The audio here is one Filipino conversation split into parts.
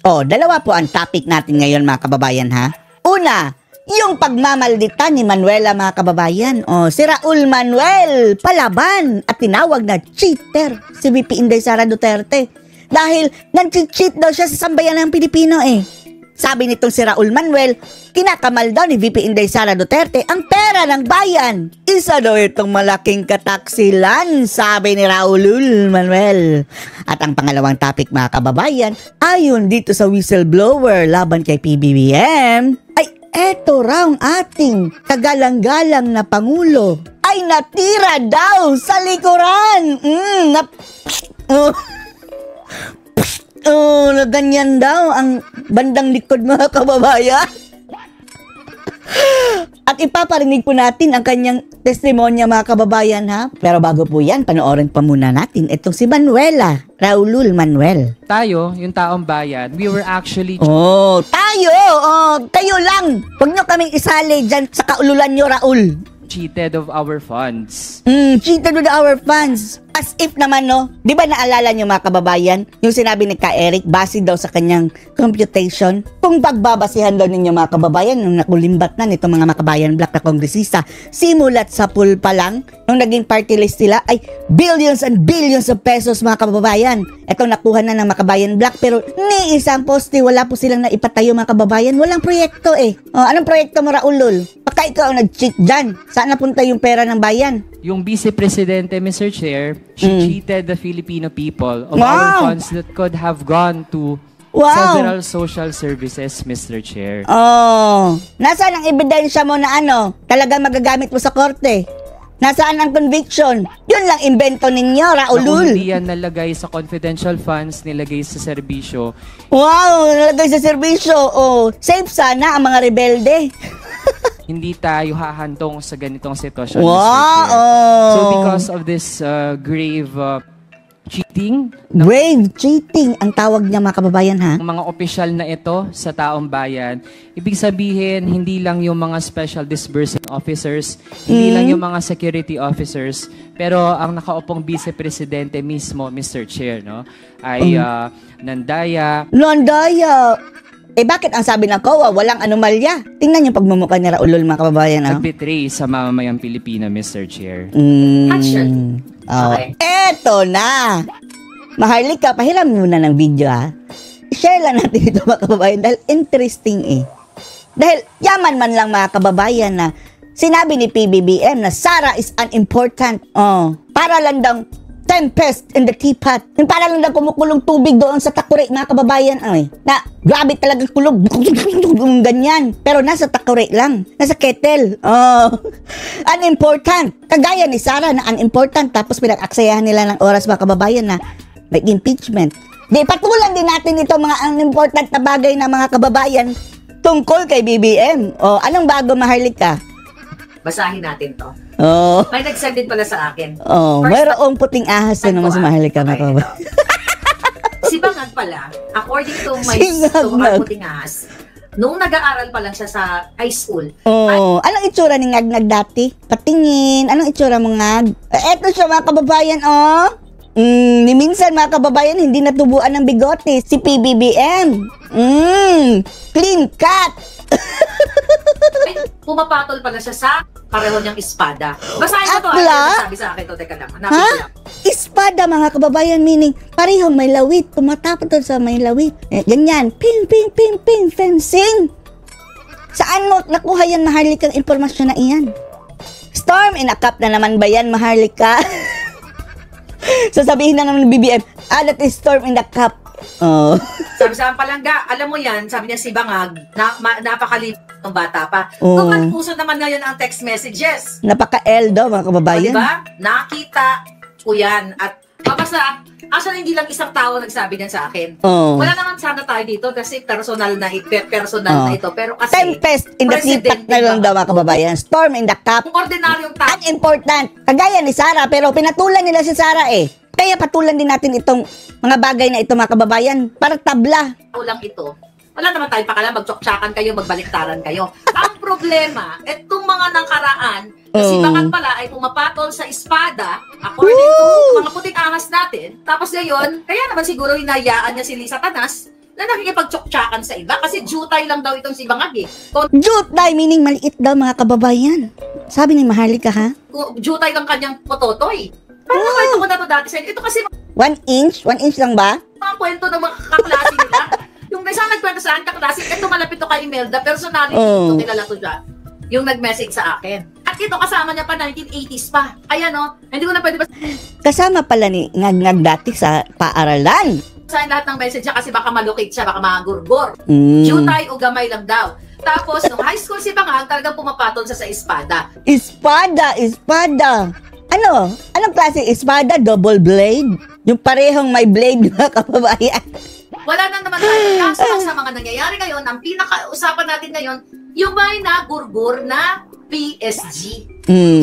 Dalawa po ang topic natin ngayon mga kababayan ha. Una, yung pagmamaldita ni Manuela mga kababayan. Si Raul Manuel palaban at tinawag na cheater si VP Inday Sara Duterte. Dahil nag-cheat daw siya sa sambayan ng Pilipino eh. Sabi nitong si Raul Manuel, kinakamal daw ni VP Inday Sara Duterte ang pera ng bayan. Isa daw itong malaking kataksilan, sabi ni Raul Manuel. At ang pangalawang topic mga kababayan, ayon dito sa whistleblower laban kay PBBM, ay eto raw ang ating kagalang-galang na Pangulo ay natira daw sa likuran. Na ganyan daw ang bandang likod mga kababayan. At ipaparinig po natin ang kanyang testimonya mga kababayan ha. Pero bago po yan, panoorin pa muna natin itong si Manuela, Raul Manuel. Tayo, yung taong bayan, we were actually... Tayo! Kayo lang! Huwag nyo kaming isali dyan sa kaululan nyo, Raul. Cheated of our funds. Cheated with our funds. As if naman, no? Di ba naalala nyo mga kababayan? Yung sinabi ni Ka Eric, base daw sa kanyang computation. Kung pagbabasihan daw ninyo mga kababayan, nung nakulimbat na nitong mga makabayan black na kongresista, simulat sa pool pa lang, nung naging party list nila, ay billions and billions of pesos mga kababayan. Itong nakuha na ng makabayan black, pero ni isang poste, wala po silang naipatayo mga kababayan. Walang proyekto eh. Anong proyekto mo, Raulol? Baka ikaw ang nag-cheat dyan. Saan napunta yung pera ng bayan? Yung Vice Presidente, Mr. Chair, she cheated the Filipino people of our funds that could have gone to several social services, Mr. Chair. Nasaan ang ebidensya mo na talagang magagamit mo sa korte? Nasaan ang conviction? Yun lang invento ninyo, Raulul. Hindi yan nalagay sa confidential funds, nilagay sa serbisyo. Nalagay sa serbisyo. Safe sana ang mga rebelde. Hindi tayo hahantong sa ganitong sitwasyon. So because of this grave cheating. Grave cheating ang tawag niya mga kababayan ha. Mga opisyal na ito sa taong bayan, ibig sabihin hindi lang yung mga special disbursing officers, hindi lang yung mga security officers, pero ang nakaupong Vice Presidente mismo, Mr. Chair, no, ay Nandaya. Bakit ang sabi ng COA, walang anomalya? Tingnan yung pagmumukha ni Raulol, mga kababayan. Nag-betray sa mamamayang Pilipina, Mr. Chair. Eto na! Maharlika, pahiram muna ng video ha. Share lang natin ito mga kababayan dahil interesting eh. Dahil yaman man lang mga kababayan na sinabi ni PBBM na Sara is unimportant. Para lang daw tempest in the teapot. Yung para lang daw kumukulong tubig doon sa takure mga kababayan. Na grabe talagang kulog. Ganyan. Pero nasa takure lang. Nasa kettle. Unimportant. Kagaya ni Sara na unimportant. Tapos pinag-aksayahan nila ng oras mga kababayan na may impeachment. Di, patulan din natin ito mga unimportant na bagay na mga kababayan tungkol kay BBM. Anong bago Maharlika? Basahin natin to. May nag-send din pala sa akin. Mayroong puting ahas na naman sa Maharlika. Si Bangag pala, according to my puting ahas, nung nag-aaral pa lang siya sa high school. Anong itsura ni Ngag dati? Patingin. Anong itsura mo Ngag? Eto siya mga kababayan, ni minsan mga kababayan, hindi natubuan ng bigote. Si PBBM. Clean cut. Pumapatol pala siya sa pareho niyang espada. Basahin ko to. Sabi sa akin to. Teka lang. Hanapin ko lang. Espada mga kababayan, meaning parehong may lawit. Pumapatol sa may lawit. Ganyan. Ping, ping, ping, ping, fencing. Saan mo nakuha yan, Maharlika, ang impormasyon na iyan? Storm in a cup na naman ba yan, Maharlika? Sasabihin na naman ng BBM, that is storm in the cup. Sabi sa palangga, alam mo yan, sabi niya si Bangag, napakaliit ng bata pa. Kung uso naman ngayon ang text messages. Napaka-L daw mga kababayan. Diba? Nakita ko yan. At basta, hindi lang isang tao nagsabi niyan sa akin. Wala naman sana tayo dito kasi personal na ito. Pero kasi tempest in the teapot na lang daw mga kababayan. Storm in the cup. Kung ordinaryong tao. Unimportant. Kagaya ni Sara, pero pinatulan nila si Sara eh. Kaya patulan din natin itong mga bagay na ito mga kababayan para tabla. Lang ito. Wala naman tayong pakalam, magtsoktsakan kayo, magbaliktaran kayo. Ang problema, itong mga nakaraan, kasi bakit pala ay pumapatol sa espada, according to mga puting ahas natin, tapos ngayon, kaya naman siguro hinayaan niya si Lisa Tanas, na nakikipagtsuktsakan sa iba kasi jutay lang daw itong si Bangag eh. Jutay, meaning maliit daw mga kababayan. Sabi ni Maharlika, ha? Jutay lang kanyang pototoy. Parang kwento ko na to dati sa inyo. Ito kasi 1 inch? 1 inch lang ba? mga kwento ng mga kaklase nila. Yung isang nagkwento sa akin, kaklase, ito malapit to kay Imelda, personality ito, kilala ko siya. Yung nag-message sa akin. At ito, kasama niya pa 1980s pa. Ayan o, hindi ko na pwede ba Kasama pala ni Ngag dati sa paaralan. sa lahat ng message niya kasi baka malukit siya, baka magurgur. Mm. Jutay o gamay lang daw. Tapos, nung high school si Bangag, talagang pumapatol sa espada. Espada. Ano? Anong klase espada? Double blade? Yung parehong may blade mga kababayan. Wala na naman tayo kaso sa mga nangyayari ngayon. Ang pinaka-usapan natin ngayon, yung may nagurgur na PSG.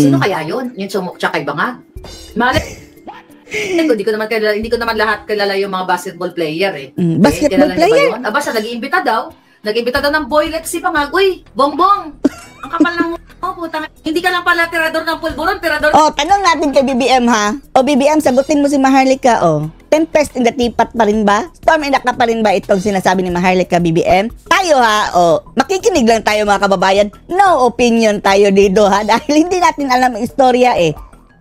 Sino kaya yun? Yung sumukcha kay Bangag? Hindi ko naman lahat kilala yung mga basketball player eh. Basketball player? Aba, siya nag-iimbita daw. Nag-iimbita daw ng boylet si Bangag. Uy, bongbong! Ang kapal ng putang. Hindi ka lang pala tirador ng pulburon, tirador. Oh, tanong natin kay BBM, ha? O BBM, sagutin mo si Maharlika, oh. Tempest in the teapot pa rin ba? Storm in the cup pa rin ba itong sinasabi ni Maharlika, BBM? Tayo, ha? O, makikinig lang tayo mga kababayan. No opinion tayo dito, ha? Dahil hindi natin alam ang istorya, eh.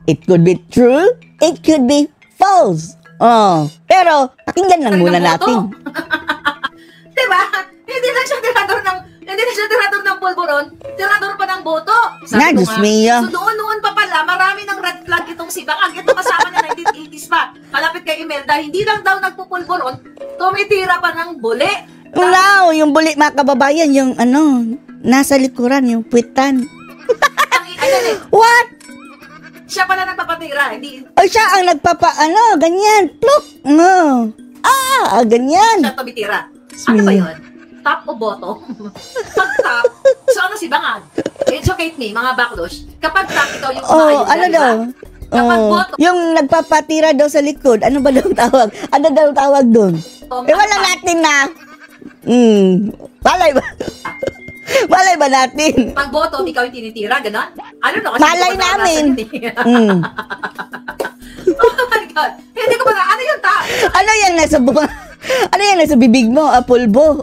It could be true, it could be false. Oh, pero pakinggan lang muna natin. Diba? Hindi na siya tirador ng pulburon, tirador pa ng boto. Na, Diyos mio. So noon pa pala, marami ng red flag itong si Bangag. Ito kasama niya 1980s pa. Malapit kay Imelda, hindi lang daw nagpupulburon, tumitira pa ng buli. Wow, yung buli mga kababayan, yung ano, nasa likuran, yung puwitan. What? Siya pala nagpapatira, hindi. O siya ang ganyan, pluk. Ganyan. Siya tumitira. Ano ba yun? Top o bottom? Pag top, so ano si Bangag? Educate me, mga backlush. Kapag top, ikaw yung ano daw? Kapag bottom, yung nagpapatira daw sa likod, ano ba daw tawag? Ano daw tawag doon? Wala natin na. Malay ba natin? pag bottom, ikaw yung tinitira, gano'n? Ano no? Malay namin. Oh my God. Hindi ko ba ano yung top? Ano yan nasa bibig mo? Pulbo.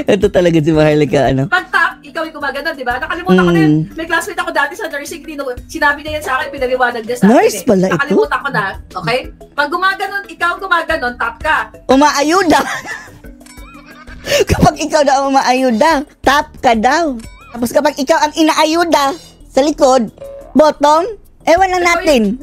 Ito talaga si Maharlika, ano? Pag top, ikaw yung gumagano, di ba? Nakalimutan ko na yun. May classmate ako dati sa nursing, sinabi niya yan sa akin, pinaliwanag niya sa akin. Nurse pala ito? Nakalimutan ko na, okay? Pag gumaganon, ikaw gumaganon, top ka. Umaayuda. Kapag ikaw na umaayuda, top ka daw. Tapos kapag ikaw ang inaayuda sa likod, bottom, ewan lang natin.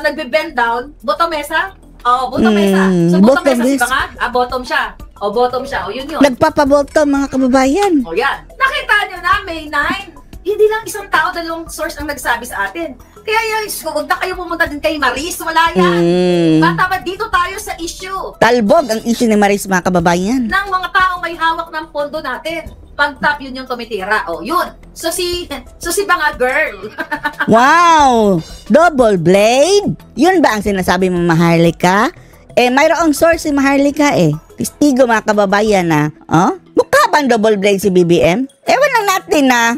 Nagbe-bend down, bottom mesa. Oo, bottom mesa. So, bottom mesa si Bangag? Bottom siya. Bottom siya. O, yun. Nagpapabottom, mga kababayan. O, yan. Nakita nyo na, May 9. Hindi lang isang tao, dalawang source ang nagsabi sa atin. Kaya yan, huwag na kayo pumunta din kay Maris. Wala yan. Bata ba, dito tayo sa issue. Talbog ang issue ni Maris, mga kababayan. Ng mga tao may hawak ng pondo natin. Pag top, yun yung tumitira. O, yun. So si Bangag girl. Wow! Double blade? Yun ba ang sinasabi mo, Maharlika? Mayroong source si Maharlika, Testigo, mga kababayan, na. Mukha ba ang double blade si BBM? Ewan lang natin, na.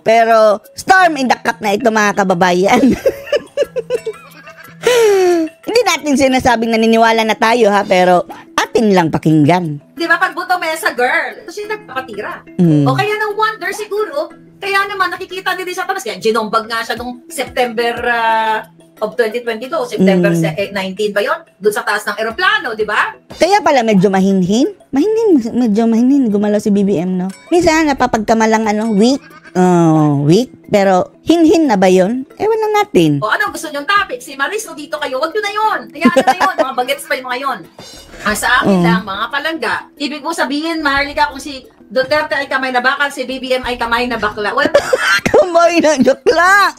Pero storm in the cup na ito, mga kababayan. Hindi natin sinasabing naniniwala na tayo, ha? Pero atin lang pakinggan. Di ba, pag buto mesa girl, ito siya nagpapatira. O kaya ng wonder siguro, kaya naman nakikita din sa talas. Kaya ginombag nga siya nung September of 2022, September 19 ba yun? Doon sa taas ng eroplano, di ba? Kaya pala medyo mahinhin. Medyo mahinhin. Gumalaw si BBM, no? Minsan napapagkamalang weak. Weak. Pero hinhin na ba yun? Ewan na natin. O anong gusto nyong topic? Si Maris, o dito kayo? Wag nyo na yun. Hayaan na yun. Mga bagets pa yung mga yun. Sa akin lang, mga palangga. Ibig mo sabihin, Maharlika, kung si Duterte ay kamay na bakal, si BBM ay kamay na bakla. Well, kamay na bakla!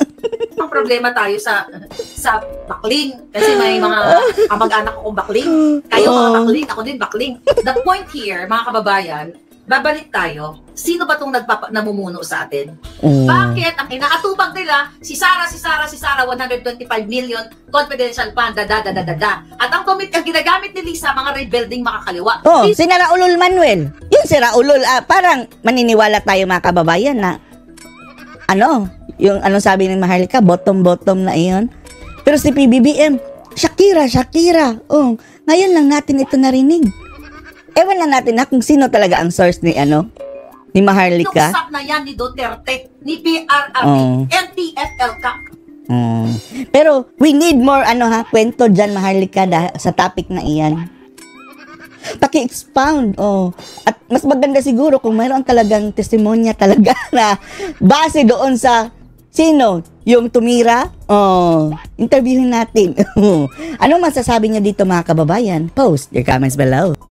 Ang problema tayo sa bakling. Kasi may mga kamag-anak akong bakling. Kayo mga bakling, ako din bakling. The point here, mga kababayan, babalik tayo. Sino ba itong namumuno sa atin? Bakit ang inaatupag nila, si Sara, 125 million, confidential fund, At ang ginagamit ni Lisa, mga rebuilding makakaliwa. Si Raul Manuel. Yung si Raul, parang maniniwala tayo mga kababayan na, yung sabi ni Maharlika, bottom na iyon. Pero si PBBM, Shakira. Ngayon lang natin ito narinig. Ewan na natin na kung sino talaga ang source ni ni Maharlika. Nuksak na yan ni Duterte, ni PRRD, Oh. NTFL ka. Pero we need more kwento dyan, Maharlika, sa topic na iyan. Paki-expound. At mas maganda siguro kung mayroon talagang testimonya talaga na base doon sa sino yung tumira. Interviewin natin. Anong masasabi niyo dito, mga kababayan? Post your comments below.